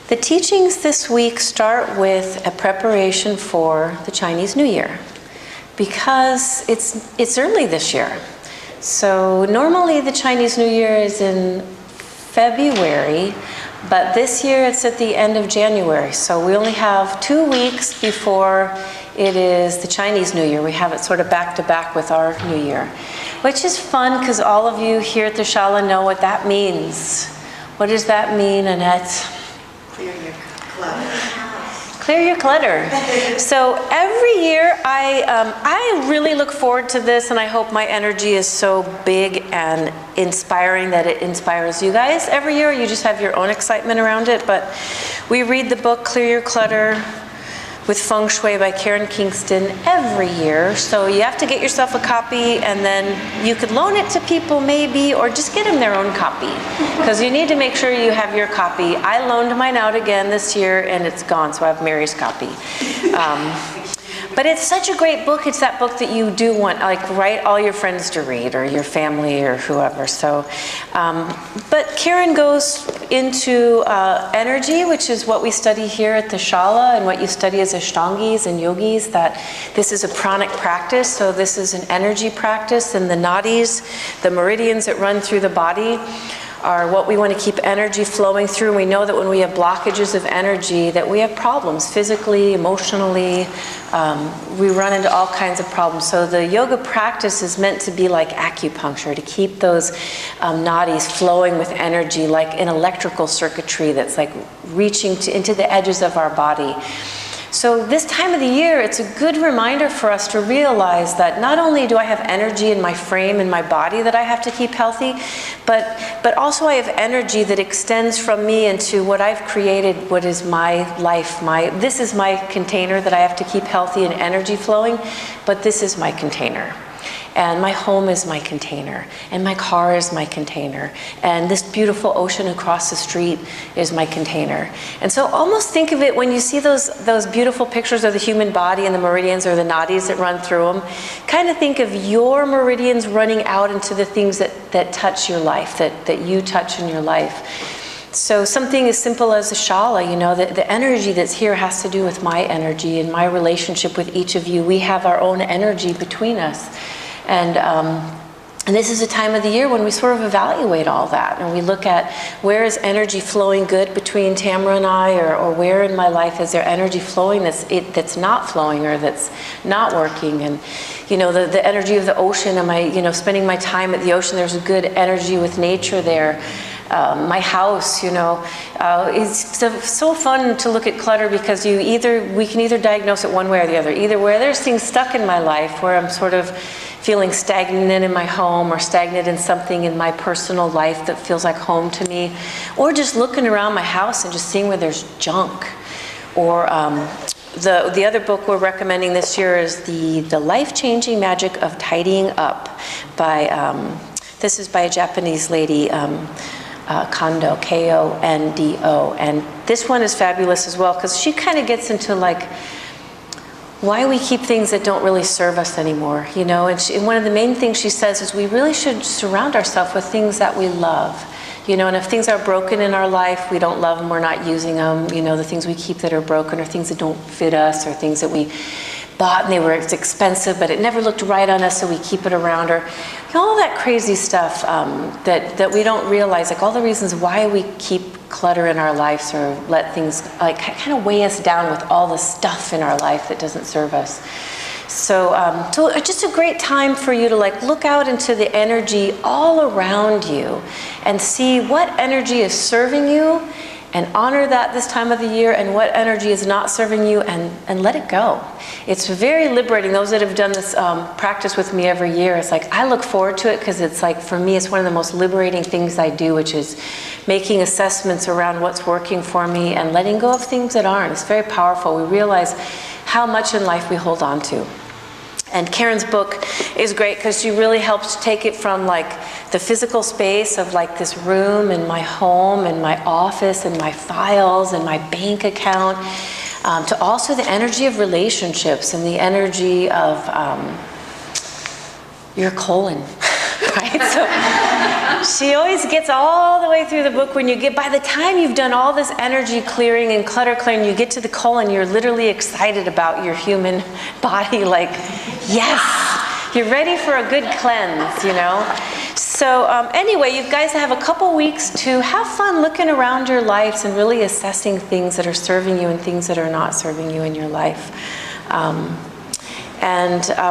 The teachings this week start with a preparation for the Chinese New Year, because it's early this year. So normally the Chinese New Year is in February, but this year it's at the end of January. So we only have 2 weeks before it is the Chinese New Year. We have it sort of back to back with our New Year, which is fun because all of you here at the Shala know what that means. What does that mean, Annette? Clear your clutter. Clear your clutter. So every year I really look forward to this, and I hope my energy is so big and inspiring that it inspires you guys. Every year you just have your own excitement around it, but we read the book Clear Your Clutter with Feng Shui by Karen Kingston every year. So you have to get yourself a copy, and then you could loan it to people maybe, or just get them their own copy, because you need to make sure you have your copy. I loaned mine out again this year and it's gone, so I have Mary's copy. But it's such a great book. It's that book that you do want, like, write all your friends to read, or your family, or whoever. So, but Karen goes into energy, which is what we study here at the Shala, and what you study as Ashtangis and yogis, that this is a pranic practice. So this is an energy practice, and the nadis, the meridians that run through the body, are what we want to keep energy flowing through. And we know that when we have blockages of energy, that we have problems physically, emotionally. We run into all kinds of problems. So the yoga practice is meant to be like acupuncture, to keep those nadis flowing with energy, like an electrical circuitry that's like reaching into the edges of our body. So this time of the year, it's a good reminder for us to realize that not only do I have energy in my frame and my body that I have to keep healthy, but also I have energy that extends from me into what I've created, what is my life. This is my container that I have to keep healthy and energy flowing, but this is my container. And my home is my container, and my car is my container, and this beautiful ocean across the street is my container. And so almost think of it, when you see those beautiful pictures of the human body and the meridians or the nadis that run through them, kind of think of your meridians running out into the things that touch your life, that you touch in your life. So something as simple as a Shala, you know, the energy that's here has to do with my energy and my relationship with each of you. We have our own energy between us. And this is a time of the year when we sort of evaluate all that, and we look at where is energy flowing good between Tamara and I, or where in my life is there energy flowing that's not flowing, or that's not working. And you know, the energy of the ocean, am I, you know, spending my time at the ocean? There's a good energy with nature there. My house, you know, it's so fun to look at clutter, because we can either diagnose it one way or the other. Either where there's things stuck in my life where I'm sort of feeling stagnant in my home, or stagnant in something in my personal life that feels like home to me, or just looking around my house and just seeing where there's junk. Or the other book we're recommending this year is the Life-Changing Magic of Tidying Up by, this is by a Japanese lady, Kondo, K-O-N-D-O. And this one is fabulous as well, because she kind of gets into like why we keep things that don't really serve us anymore, you know. And one of the main things she says is we really should surround ourselves with things that we love, you know. And if things are broken in our life, we don't love them, we're not using them, you know. The things we keep that are broken are things that don't fit us, or things that we bought and it's expensive, but it never looked right on us, so we keep it around, or you know, all that crazy stuff that we don't realize, like all the reasons why we keep clutter in our lives, or let things like kind of weigh us down with all the stuff in our life that doesn't serve us. So, so just a great time for you to like look out into the energy all around you and see what energy is serving you, and honor that this time of the year, and what energy is not serving you, and let it go. It's very liberating. Those that have done this practice with me every year, it's like I look forward to it, because it's like, for me, it's one of the most liberating things I do, which is making assessments around what's working for me and letting go of things that aren't. It's very powerful. We realize how much in life we hold on to. And Karen's book is great because she really helps take it from like the physical space of like this room and my home and my office and my files and my bank account, to also the energy of relationships and the energy of your colon, right? She always gets all the way through the book. By the time you've done all this energy clearing and clutter clearing, you get to the colon, you're literally excited about your human body, like, yes, you're ready for a good cleanse, you know? So anyway, you guys have a couple weeks to have fun looking around your lives and really assessing things that are serving you and things that are not serving you in your life.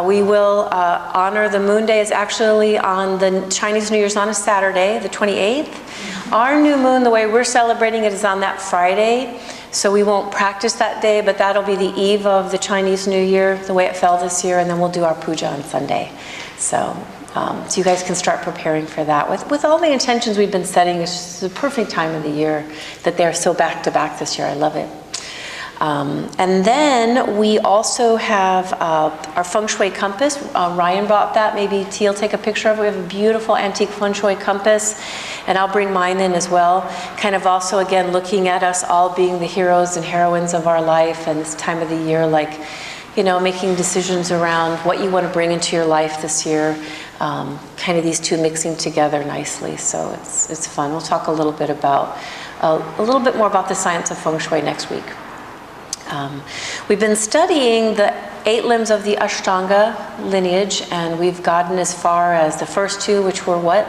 We will honor the moon day is actually on the Chinese New Year's on a Saturday, the 28th. Our new moon, the way we're celebrating it, is on that Friday. So we won't practice that day, but that'll be the eve of the Chinese New Year, the way it fell this year, and then we'll do our puja on Sunday. So you guys can start preparing for that. With all the intentions we've been setting, it's just the perfect time of the year that they're so back to back this year. I love it. And then we also have our feng shui compass. Ryan brought that. Maybe Teal take a picture of it. We have a beautiful antique feng shui compass, and I'll bring mine in as well. Kind of also, again, looking at us all being the heroes and heroines of our life, and this time of the year, like, you know, making decisions around what you want to bring into your life this year. Kind of these two mixing together nicely. So it's fun. We'll talk a little bit more about the science of feng shui next week. We've been studying the 8 limbs of the Ashtanga lineage, and we've gotten as far as the first 2, which were what?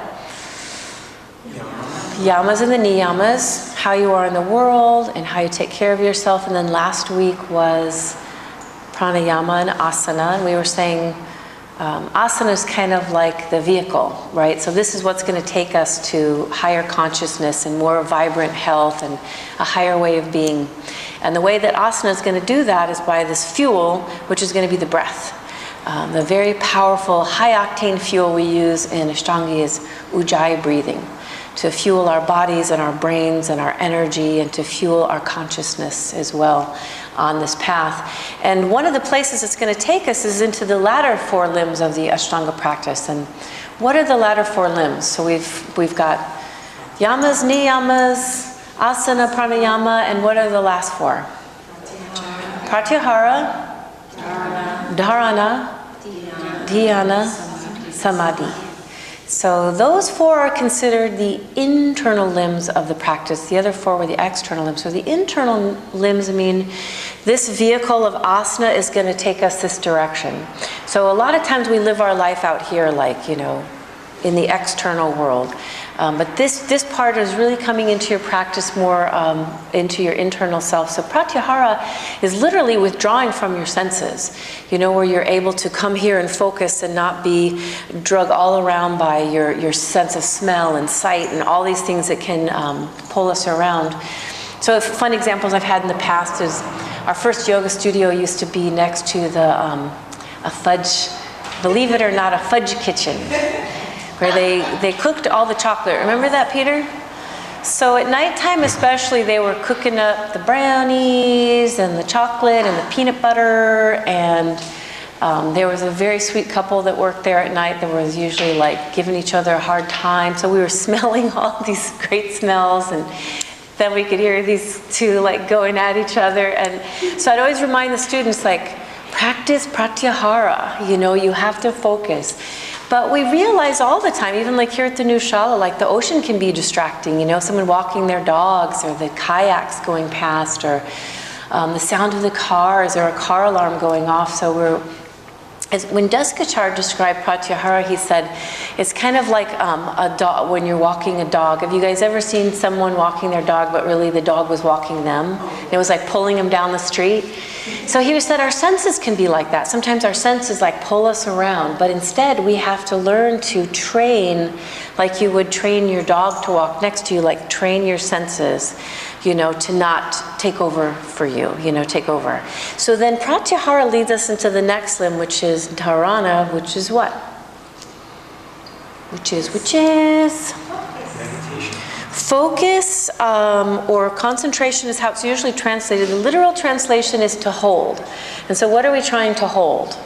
Yamas and the niyamas, how you are in the world and how you take care of yourself. And then last week was pranayama and asana, and we were saying asana is kind of like the vehicle, right? So this is what's going to take us to higher consciousness and more vibrant health and a higher way of being. And the way that asana is going to do that is by this fuel, which is going to be the breath. The very powerful, high-octane fuel we use in Ashtanga is ujjayi breathing, to fuel our bodies and our brains and our energy, and to fuel our consciousness as well on this path. And one of the places it's going to take us is into the latter 4 limbs of the Ashtanga practice. And what are the latter 4 limbs? So we've got yamas, niyamas, asana, pranayama, and what are the last 4? Pratyahara, dharana, dhyana, samadhi. So those 4 are considered the internal limbs of the practice. The other 4 were the external limbs. So the internal limbs mean this vehicle of asana is going to take us this direction. So a lot of times we live our life out here, like, you know, in the external world. But this part is really coming into your practice more into your internal self. So pratyahara is literally withdrawing from your senses, you know, where you're able to come here and focus and not be drug all around by your sense of smell and sight and all these things that can pull us around. So fun examples I've had in the past is our first yoga studio used to be next to a fudge, believe it or not, a fudge kitchen, where they cooked all the chocolate. Remember that, Peter? So at nighttime especially, they were cooking up the brownies and the chocolate and the peanut butter, and there was a very sweet couple that worked there at night that was usually like giving each other a hard time. So we were smelling all these great smells, and then we could hear these two like going at each other. And so I'd always remind the students, like, practice pratyahara, you know, you have to focus. But we realize all the time, even like here at the new Shala, like the ocean can be distracting, you know, someone walking their dogs, or the kayaks going past, or the sound of the cars, or a car alarm going off. So when Daskachar described pratyahara, he said, it's kind of like a dog, when you're walking a dog. Have you guys ever seen someone walking their dog, but really the dog was walking them? It was like pulling them down the street. So he said our senses can be like that. Sometimes our senses like pull us around, but instead we have to learn to train like you would train your dog to walk next to you, like train your senses, you know, to not take over for you, you know, take over. So then pratyahara leads us into the next limb, which is dharana, which is what? Which is meditation. Focus or concentration is how it's usually translated. The literal translation is to hold. And so what are we trying to hold?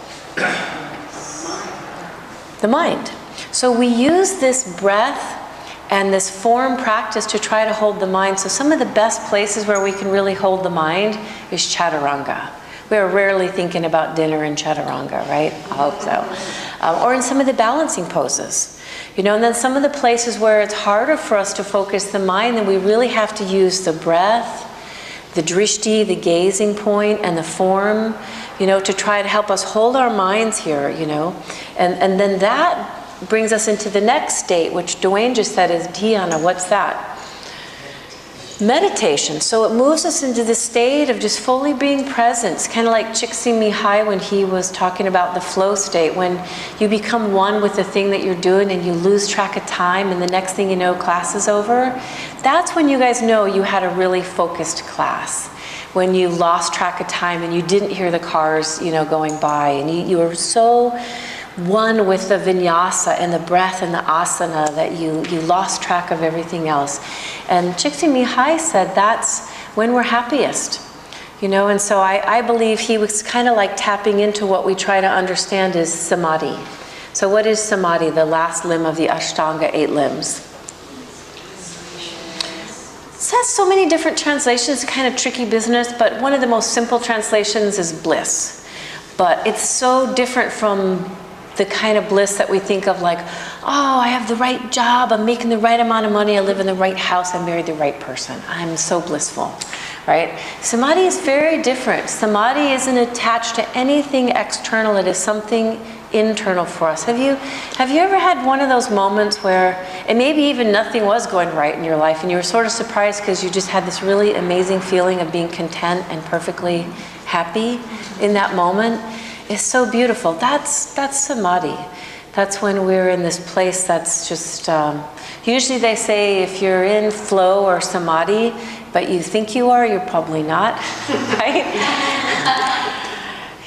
The mind. So we use this breath and this form practice to try to hold the mind. So some of the best places where we can really hold the mind is chaturanga. We're rarely thinking about dinner in chaturanga, right? I hope so. or in some of the balancing poses. You know, and then some of the places where it's harder for us to focus the mind, then we really have to use the breath, the drishti, the gazing point, and the form, you know, to try to help us hold our minds here, you know. And then that brings us into the next state, which Dwayne just said is dhyana. What's that? Meditation. So it moves us into the state of just fully being present. It's kind of like Csikszentmihalyi when he was talking about the flow state, when you become one with the thing that you're doing and you lose track of time, and the next thing you know, class is over. That's when you guys know you had a really focused class. When you lost track of time and you didn't hear the cars, you know, going by, and you were so one with the vinyasa and the breath and the asana that you lost track of everything else. And Csikszentmihalyi said that's when we're happiest. You know, and so I believe he was kind of like tapping into what we try to understand is samadhi. So what is samadhi, the last limb of the Ashtanga 8 limbs? It has so many different translations, kind of tricky business, but one of the most simple translations is bliss. But it's so different from the kind of bliss that we think of, like, oh, I have the right job, I'm making the right amount of money, I live in the right house, I married the right person, I'm so blissful, right? Samadhi is very different. Samadhi isn't attached to anything external, it is something internal for us. Have you ever had one of those moments where, and maybe even nothing was going right in your life, and you were sort of surprised because you just had this really amazing feeling of being content and perfectly happy in that moment? It's so beautiful. That's samadhi. That's when we're in this place that's just, usually they say if you're in flow or samadhi, but you think you are, you're probably not, right?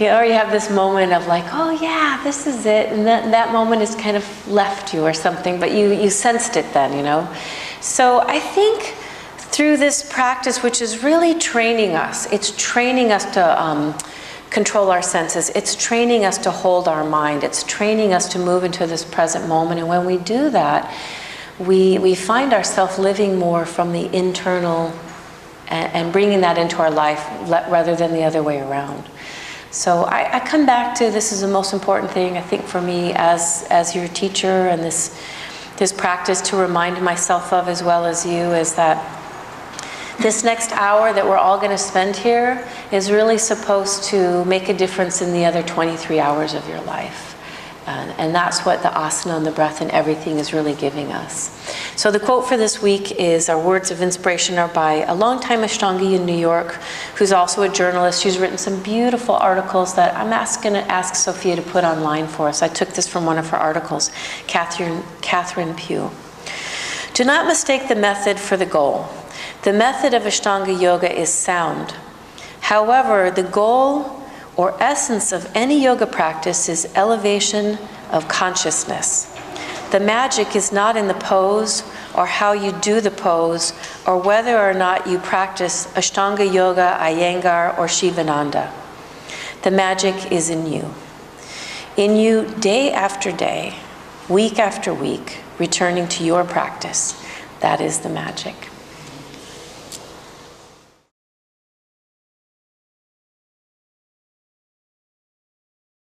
You know, or you have this moment of like, oh yeah, this is it, and that moment has kind of left you or something, but you sensed it then, you know? So I think through this practice, which is really training us, it's training us to control our senses. It's training us to hold our mind. It's training us to move into this present moment. And when we do that, we find ourselves living more from the internal and bringing that into our life rather than the other way around. So I come back to this is the most important thing, I think, for me as your teacher, and this practice to remind myself of, as well as you, is that this next hour that we're all going to spend here is really supposed to make a difference in the other 23 hours of your life. And that's what the asana and the breath and everything is really giving us. So the quote for this week is, our words of inspiration are by a longtime Ashtangi in New York, who's also a journalist. She's written some beautiful articles that I'm going to ask Sophia to put online for us. I took this from one of her articles, Catherine Pugh. Do not mistake the method for the goal. The method of Ashtanga yoga is sound. However, the goal or essence of any yoga practice is elevation of consciousness. The magic is not in the pose or how you do the pose or whether or not you practice Ashtanga yoga, Iyengar, or Shivananda. The magic is in you. In you, day after day, week after week, returning to your practice. That is the magic.